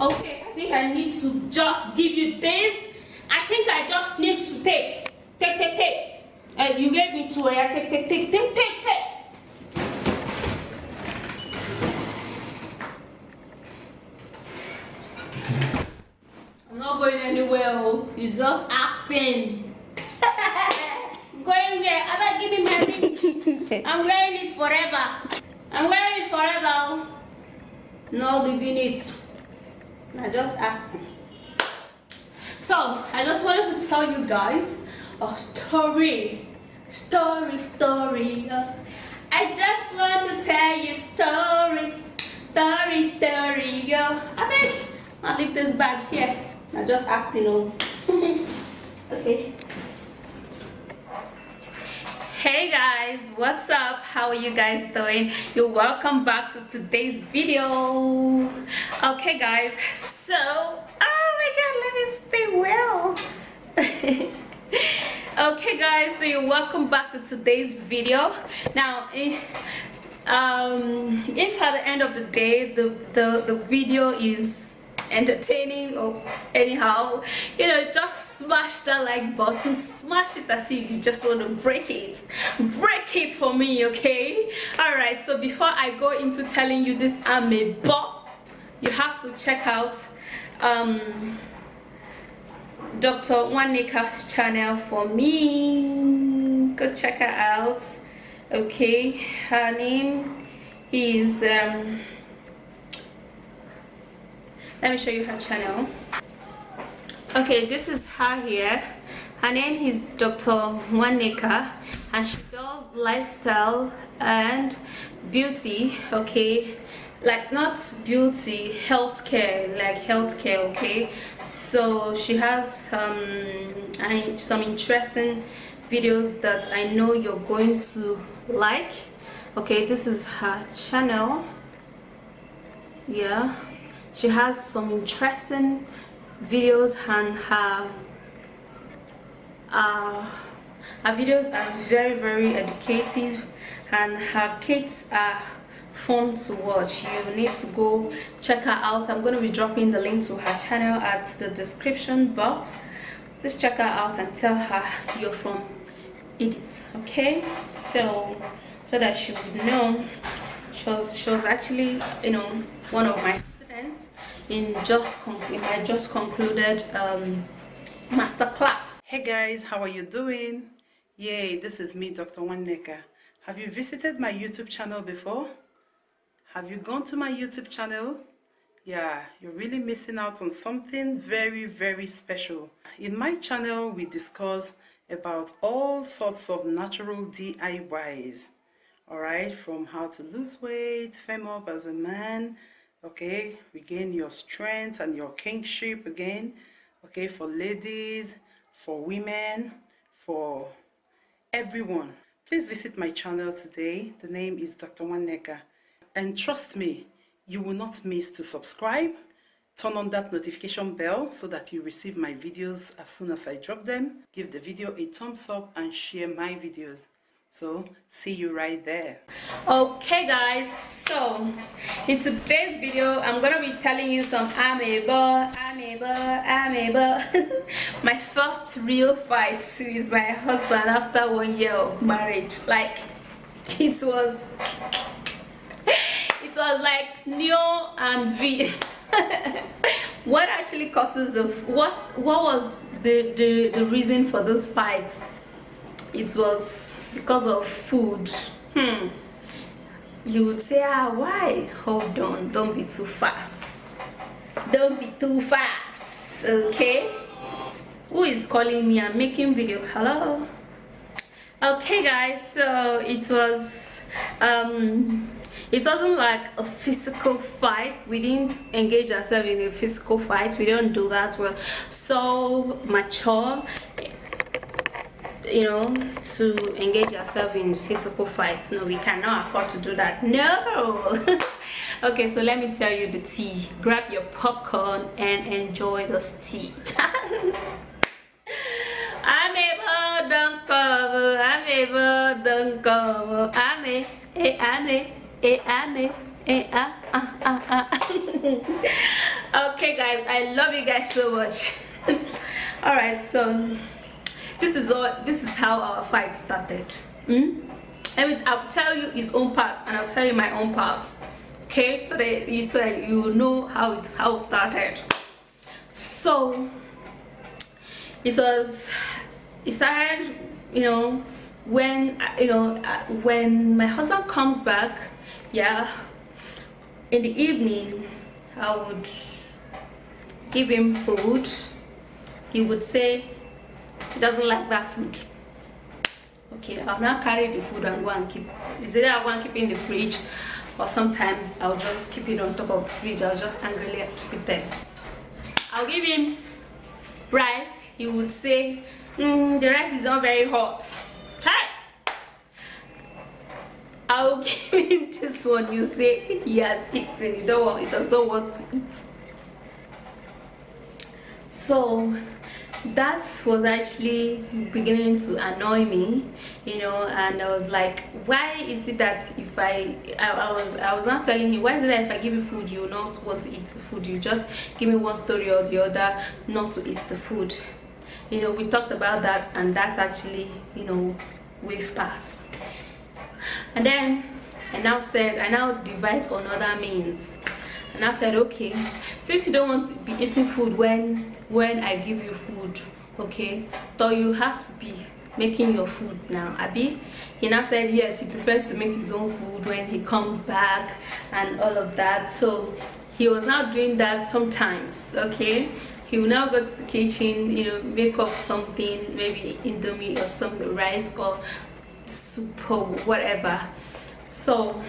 Okay, I think I need to just give you this. I think I just need to take. You gave me two. Take. I'm not going anywhere. Oh, it's just acting. Going where? Abba, give me my ring. I'm wearing it forever. I'm wearing it forever. Not leaving it. I'm just acting. So I just wanted to tell you guys a story. I just want to tell you story. Yo. I think I'll leave this bag here. I'm just acting on. Okay. Hey guys, what's up? How are you guys doing? You're welcome back to today's video. Okay guys, so oh my god, let me stay well. Okay guys, so you're welcome back to today's video. Now if at the end of the day the video is entertaining or anyhow, you know, just smash that like button, smash it as if you just want to break it for me, okay? All right, so before I go into telling you this ameba, you have to check out Dr. NWANNEKA's channel for me. Go check her out, okay? Her name is let me show you her channel. Okay, this is her here. Her name is Dr. NWANNEKA, and she does lifestyle and beauty, okay? Like not beauty, healthcare, like healthcare, okay? So she has some interesting videos that I know you're going to like. Okay, this is her channel. Yeah, she has some interesting videos, and her videos are very educative, and her kids are fun to watch. You need to go check her out. I'm going to be dropping the link to her channel at the description box. Just check her out and tell her you're from Edith, okay? So that she would know. She was actually, you know, one of my students in my just concluded master class. Hey guys, how are you doing? Yay, this is me, Dr. NWANNEKA. Have you visited my YouTube channel before? Have you gone to my YouTube channel? Yeah, you're really missing out on something very special. In my channel, we discuss about all sorts of natural DIYs. Alright, from how to lose weight, firm up as a man, okay, regain your strength and your kingship again, okay, for ladies, for women, for everyone. Please visit my channel today. The name is Dr. NWANNEKA. And trust me, you will not miss to subscribe. Turn on that notification bell so that you receive my videos as soon as I drop them. Give the video a thumbs up and share my videos. So see you right there. Okay guys, so in today's video I'm gonna be telling you some ameba. My first real fight with my husband after 1 year of marriage. Like it was like Neo and V. What actually causes what was the reason for this fight? It was because of food. You would say, why? Hold on, don't be too fast. Don't be too fast, okay? Who is calling me? I'm making video. Hello? Okay guys, so it wasn't like a physical fight. We didn't engage ourselves in a physical fight. We don't do that. We're so mature, you know, to engage ourselves in physical fights. No, we cannot afford to do that. No. Okay, so let me tell you the tea. Grab your popcorn and enjoy this tea. I'm able, don't cover. I'm able, don't cover. Okay guys, I love you guys so much. All right, so this is how our fight started. I'll tell you his own part and I'll tell you my own part, okay, so that you know how it started. So it started, when my husband comes back, yeah, in the evening I would give him food. He would say he doesn't like that food. Okay, I'll now carry the food and go and keep. Is either I go and keep it in the fridge, or sometimes I'll just keep it on top of the fridge. I'll just angrily keep it there. I'll give him rice. He would say, the rice is not very hot. Hey! I'll give him this one. You say he has eaten. He does not want to eat. So that was actually beginning to annoy me, and I was like, why is it that if I was not telling him, why is it that if I give you food you will not want to eat the food? You just give me one story or the other not to eat the food. We talked about that, and that actually, wave past. And then I now devised another means. And I said, okay, since you don't want to be eating food when I give you food, okay, so you have to be making your food now, Abby. He now said yes, he prefers to make his own food when he comes back and all of that. So he was now doing that sometimes, okay. He will now go to the kitchen, make up something, maybe indomie or something, rice or soup or whatever. So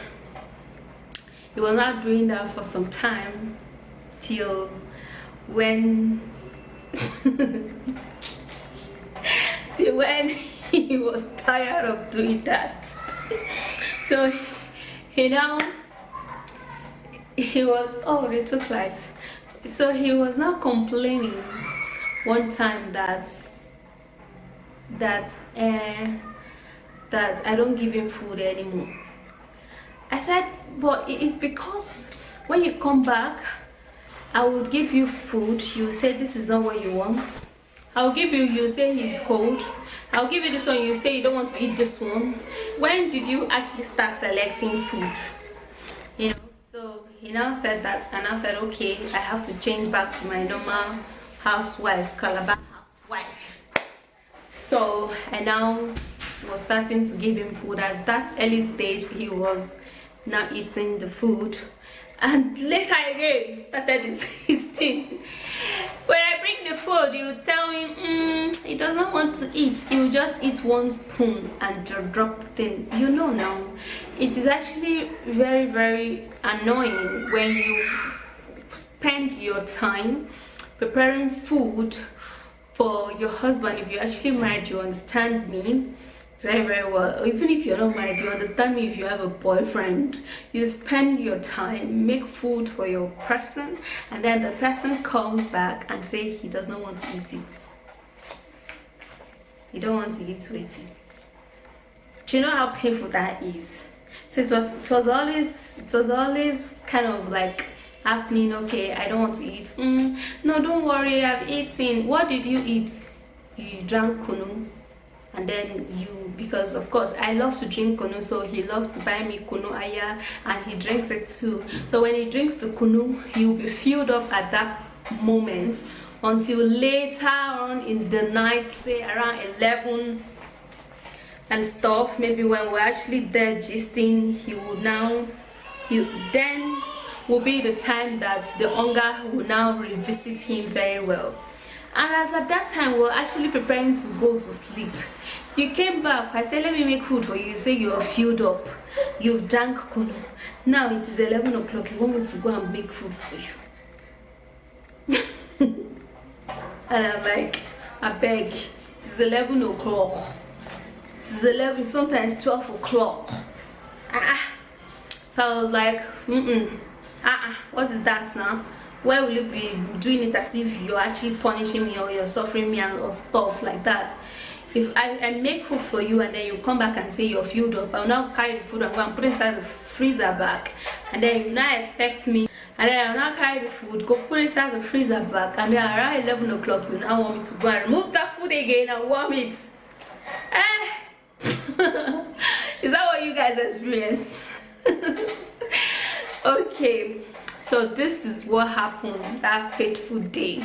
he was not doing that for some time, till when he was tired of doing that. So they took light. So he was now complaining one time that I don't give him food anymore. I said, but it's because when you come back, I would give you food. You say this is not what you want. I'll give you say he's cold. I'll give you this one. You say you don't want to eat this one. When did you actually start selecting food? So he now said that, and I said, okay, I have to change back to my normal housewife, Calabar housewife. So I now was starting to give him food. At that early stage, he was not eating the food, and later again started his thing. When I bring the food, he would tell me he does not want to eat. He will just eat one spoon and drop the thing. Now it is actually very, very annoying when you spend your time preparing food for your husband. If you're actually married, you understand me very, very well. Even if you're not married, you understand me. If you have a boyfriend, you spend your time, make food for your person, and then the person comes back and say he does not want to eat it. You don't want to eat it. Do you know how painful that is? So it was always kind of like happening. Okay, I don't want to eat. No, don't worry, I've eaten. What did you eat? You drank kunu. And then because of course I love to drink kunu, so he loves to buy me kunu aya, and he drinks it too. So when he drinks the kunu, he will be filled up at that moment until later on in the night, say around 11 and stuff. Maybe when we're actually there gisting, then will be the time that the hunger will now revisit him very well. And as at that time we're actually preparing to go to sleep, you came back. I said, let me make food for you. You say you're filled up, you've drank kunu. Now it is 11 o'clock. You want me to go and make food for you? And I'm like, I beg, it is 11 o'clock. It is 11, sometimes 12 o'clock. So I was like, what is that now? Why will you be doing it as if you're actually punishing me or you're suffering me or stuff like that? If I make food for you and then you come back and say you're filled up, I'll now carry the food and go and put it inside the freezer back, and then you now expect me And then I'll now carry the food, go put it inside the freezer back, and then around 11 o'clock you now want me to go and remove that food again and warm it. Is that what you guys experience? Okay, so this is what happened that fateful day.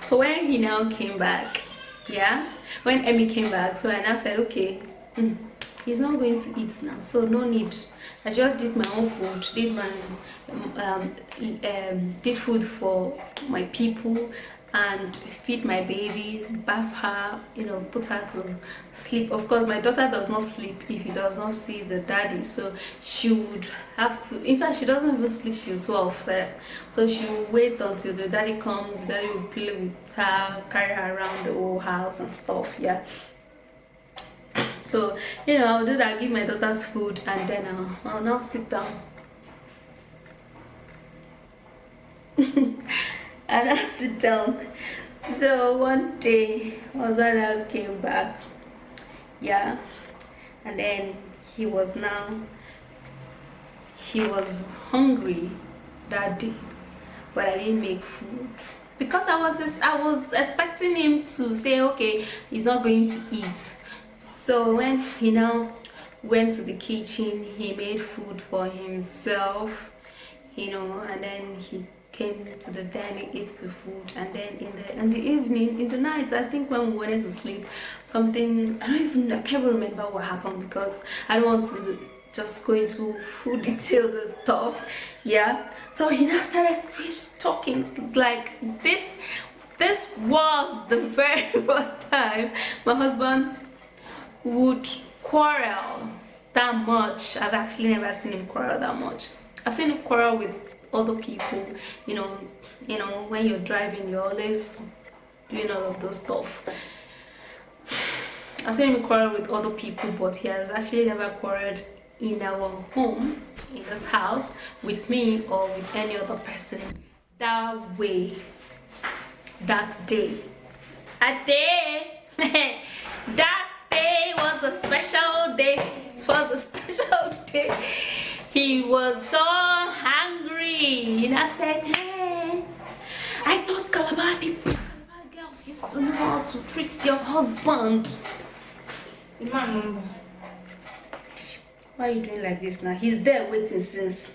So when he now came back, yeah, when Emmy came back, so I now said, okay, he's not going to eat now, so no need. I just did my own food, did my did food for my people, and feed my baby, bath her, you know, put her to sleep. Of course, my daughter does not sleep if he does not see the daddy, so she would have to, in fact, she doesn't even sleep till 12, so she will wait until the daddy comes. The daddy will play with her, carry her around the whole house and stuff, yeah. So, you know, I'll do that, give my daughters food, and then I'll now sit down. And I sit down. So one day was when I came back, yeah, and then he was hungry that day, but I didn't make food because I was expecting him to say, okay, he's not going to eat. So when he now went to the kitchen, he made food for himself, you know, and then he came to the dining, ate the food, and then in the evening, in the night, I think when we wanted to sleep, something, I can't remember what happened because I don't want to just go into food details and stuff, yeah. So he now started talking like this. This was the very first time my husband would quarrel that much. I've actually never seen him quarrel that much. I've seen him quarrel with other people, you know, when you're driving, you're always doing all of those stuff. I've seen him quarrel with other people, but he has actually never quarreled in our home, in this house, with me or with any other person that way, that day. That day was a special day. It was a special day. He was so hungry, and I said, hey, I thought Calabar people, Calabar girls used to know how to treat your husband. Why are you doing like this now? He's there waiting since.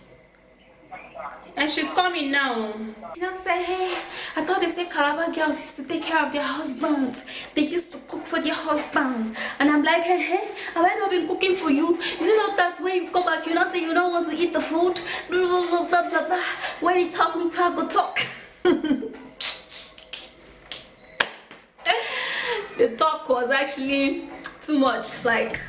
And she's coming now. You know, say, hey, I thought they said Calabar girls used to take care of their husbands. They used to cook for their husbands. And I'm like, hey, have I not been cooking for you? Is it not that when you come back, you not say you don't want to eat the food? Blah, blah, blah, blah, blah. When you talk, me talk, go talk. The talk was actually too much. Like,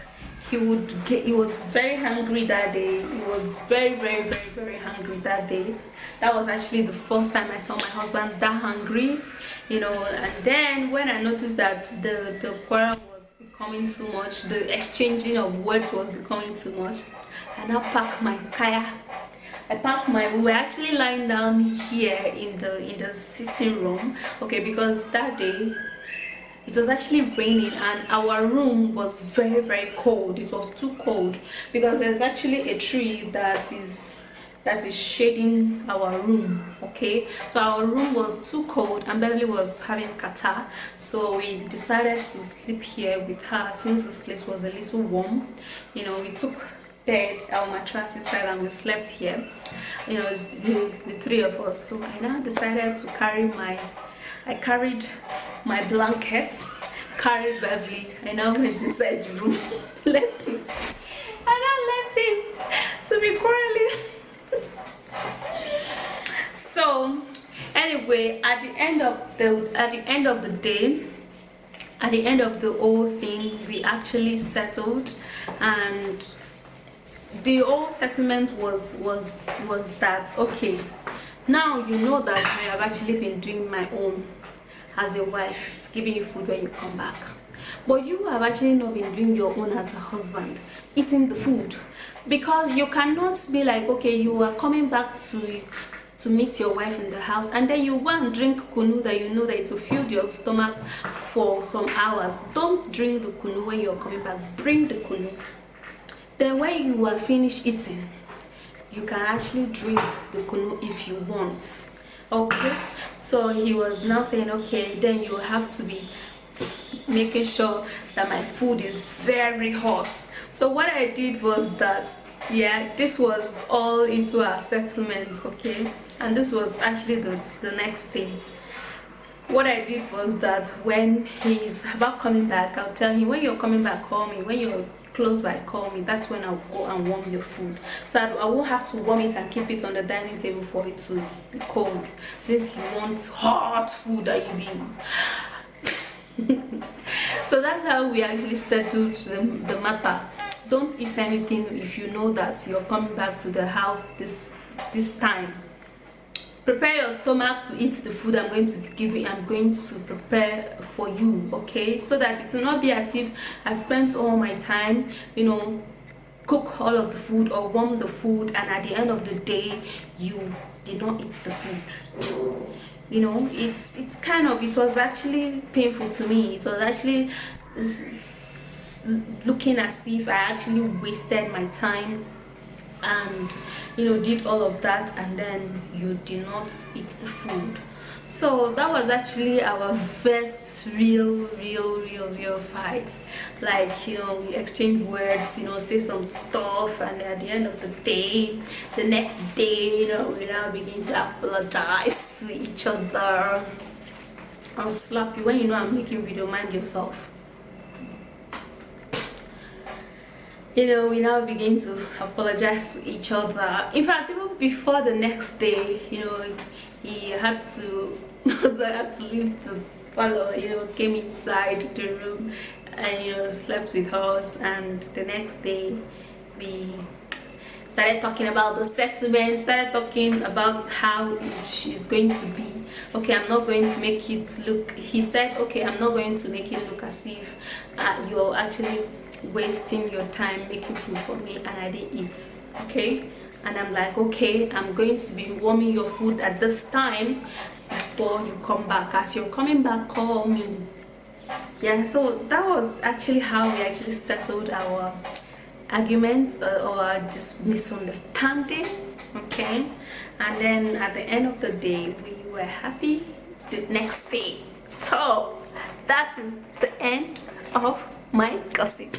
he was very hungry that day. He was very, very, very, very hungry that day. That was actually the first time I saw my husband that hungry, you know. And then when I noticed that the quarrel was becoming too much, the exchanging of words was becoming too much, I now packed my kaya. We were actually lying down here in the sitting room, okay, because that day it was actually raining and our room was very, very cold. It was too cold because there's actually a tree that is shading our room, okay. So our room was too cold and Beverly was having catarrh, so we decided to sleep here with her since this place was a little warm, you know. We took our mattress inside and we slept here, you know. It's the three of us. So I now decided to carried my blankets, carried Beverly. I now went inside the room, left him, and I left him to be quarreling. So anyway, at the end of the day, at the end of the whole thing, we actually settled, and the whole settlement was that, okay, now you know that I have actually been doing my own as a wife, giving you food when you come back, but you have actually not been doing your own as a husband, eating the food, because you cannot be like, okay, you are coming back to meet your wife in the house and then you want to drink kunu that you know that it will fill your stomach for some hours. Don't drink the kunu when you're coming back. Bring the kunu. Then when you are finished eating, you can actually drink the kunu if you want. Okay, so he was now saying, okay, then you have to be making sure that my food is very hot. So what I did was that, yeah, this was all into our settlement, okay, and this was actually the next day. What I did was that when he's about coming back, I'll tell him, when you're coming back, call me. When you're close by, call me. That's when I'll go and warm your food. So I won't have to warm it and keep it on the dining table for it to be cold, since you want hot food that you be. So that's how we actually settled the matter. Don't eat anything if you know that you're coming back to the house this time. Prepare your stomach to eat the food I'm going to give you. I'm going to prepare for you, okay, so that it will not be as if I've spent all my time, you know, cook all of the food or warm the food, and at the end of the day you did not eat the food. You know, it's kind of, it was actually painful to me. It was actually looking as if I actually wasted my time and, you know, did all of that, and then you did not eat the food. So that was actually our first real fight. Like, you know, we exchanged words, you know, say some stuff, and at the end of the day, the next day, you know, we now begin to apologize to each other. I'll slap you when you know I'm making video. Mind yourself. You know, we now begin to apologize to each other. In fact, even before the next day, you know, he had to I had to leave the parlor, you know, came inside the room and, you know, slept with us. And the next day we started talking about the settlement, started talking about how she's going to be. Okay, I'm not going to make it look, he said, okay, I'm not going to make it look as if you're actually wasting your time making food for me and I didn't eat, okay? And I'm like, okay, I'm going to be warming your food at this time before you come back. As you're coming back, call me. Yeah, so that was actually how we actually settled our arguments or this misunderstanding, okay? And then at the end of the day, we were happy the next day. So that is the end of my gossip.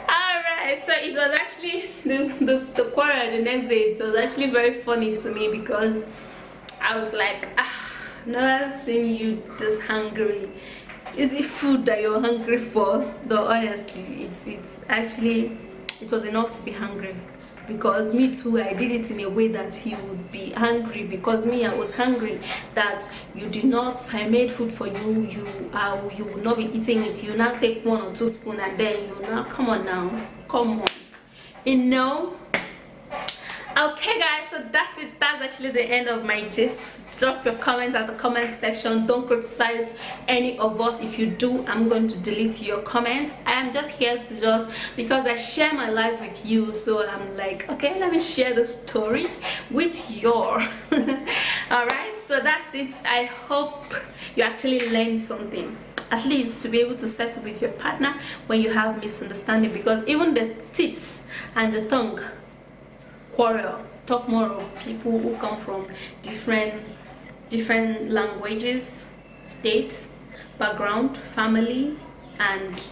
Alright, so it was actually the quarrel the next day. It was actually very funny to me because I was like, never seen you this hungry. Is it food that you're hungry for? Though honestly, it's actually, it was enough to be hungry, because me too, I did it in a way that he would be hungry, because me, I was hungry that you did not, I made food for you, you will not be eating it. You now take 1 or 2 spoons and then you now, come on, you know. Okay guys, so that's it. That's actually the end of my gist. Drop your comments at the comment section. Don't criticize any of us. If you do, I'm going to delete your comments. I am just here to just, because I share my life with you, so I'm like, okay, let me share the story with your all right, so that's it. I hope you actually learned something, at least to be able to settle with your partner when you have misunderstanding, because even the teeth and the tongue quarrel. Talk more of people who come from different languages, states, background, family, and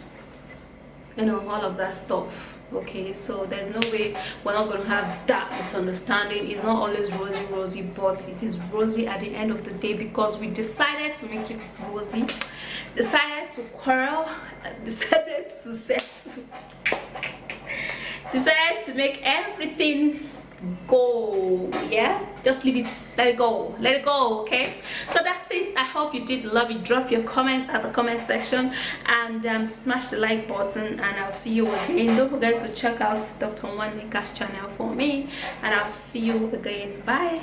you know, all of that stuff. Okay, so there's no way we're not going to have that misunderstanding. It's not always rosy, but it is rosy at the end of the day, because we decided to make it rosy, decided to quarrel, decided to settle, decided to make everything go. Yeah, just leave it, let it go, okay? So that's it. I hope you did love it. Drop your comment at the comment section and smash the like button, and I'll see you again. Don't forget to check out Dr. NWANNEKA's channel for me, and I'll see you again. Bye.